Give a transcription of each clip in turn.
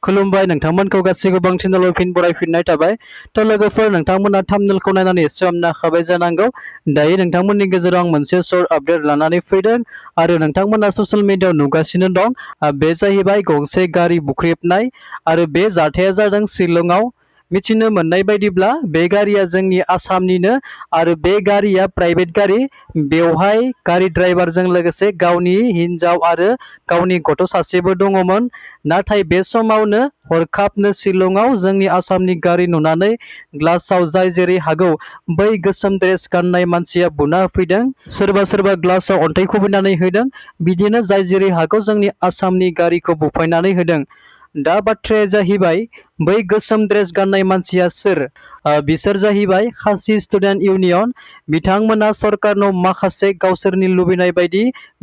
खुलुमबाय नोंथांमोनखौ गासैखौबो आं चेनेलाव फिन बरायफिननाय थाबाय। लोगोफोर नोंथांमोना थाम्बनेलखौ नायनानै एसे हमनो जानांगौ। दायो नोंथांमोननि गेजेराव आं मोनसे शर्ट आपडेट लानानै फैदों आरो नोंथांमोना ससियेल मिडियायाव नुगासिनो दं। बे जाहैबाय गंसे गारि बुख्रेबनाय आरो बे जाथाया जादों शिलंआव। मिथिनो मोननाय बायदिब्ला बे गारिया जोंनि आसामनिनो आरो बे गारिया प्राइभेट गारि। बेवहाय गारि ड्राइभारजों लोगोसे गावनि हिनजाव आरो गावनि गथ' सासेबो दङमोन। नाथाय बे समावनो हरखाबनो शिलंआव जोंनि आसामनि गारि नुनानै ग्लासआव जाय जेरै हागौ बै गोसोम ड्रेस गाननाय मानसिया बुना होफैदों। सोरबा ग्लासआव अन्थाइ खुबैनानै होदों। बिदिनो जाय जेरै हागौ जोंनि आसामनि गारिखौ बुफायनानै होदों। दा बाथ्राया जाहैबाय बै गोसोम ड्रेस गाननाय मानसिया सोर? बिसोर जाहैबाय खासि स्टुडेन्ट इउनियन। बिथांमोना सरकारनाव माखासे गावसोरनि लुबैनाय बायदि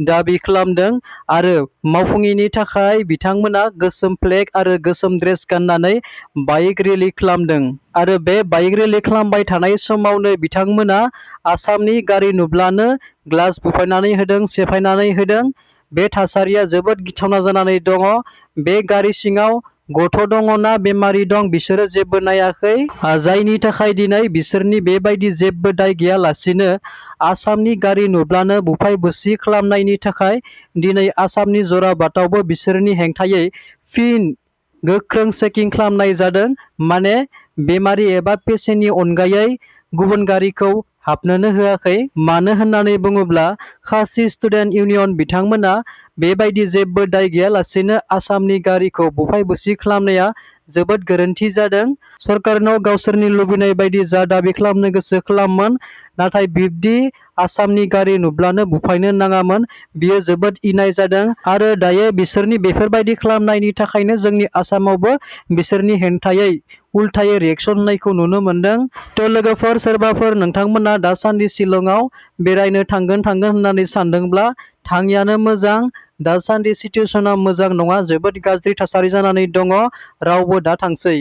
दाबि खालामदों आरो मावफुङैनि थाखाय बिथांमोना गोसोम फ्लेग आरो गोसोम ड्रेस गाननानै बाइक रेलि खालामदों। आरो बे बाइक रेलि खालामबाय थानाय समावनो बिथांमोना आसामनि गारि नुब्लानो ग्लास बुफायनानै होदों, सेफायनानै होदों। बे थासारिया जोबोद गिथावना जानानै दङ। बे गारि सिङाव गथ' दङ ना बेमारि दं बिसोरो जेबो नायाखै। जायनि थाखाय दिनै बिसोरनि बेबायदि जेबो दाय गैयालासिनो आसामनि गारि नुब्लानो बुफाय बुसि खालामनायनि थाखाय दिनै आसामनि जराबाटावबो बिसोरनि हेंथायै फिन गोख्रों चेकिं खालामनाय जादों। माने बेमारि एबा पेसेन्टनि अनगायै गुबुन गारिखौ हाबनोनो होआखै। मानो होननानै बुङोब्ला खासि स्टुडेन्ट इउनियन बिथांमोना बेबायदि जेबो दाय गैयालासेनो आसामनि गारिखौ बुफाय बुसि खालामनाया जोबोद गोरोन्थि जादों। सरकारनाव गावसोरनि लुबैनाय बायदि जा दाबि खालामनो गोसो खालामोन, नाथाय बिब्दि आसामनि गारि नुब्लानो बुफायनो नाङामोन। बियो जोबोद इनाय जादों आरो दायो बिसोरनि बेफोरबायदि खालामनायनि थाखायनो जोंनि आसामावबो बिसोरनि हेंथायै उल्थायै रिएक्सन होनायखौ नुनो मोनदों। लोगोफोर सोरबाफोर नोंथांमोना दासान्दि शिलंआव बेरायनो थांगोन होननानै सानदोंब्ला थाङियानो मोजां। दासान्दि सिचुवेसना मोजां नङा, जोबोद गाज्रि थासारि जानानै दङ। रावबो दा थांसै।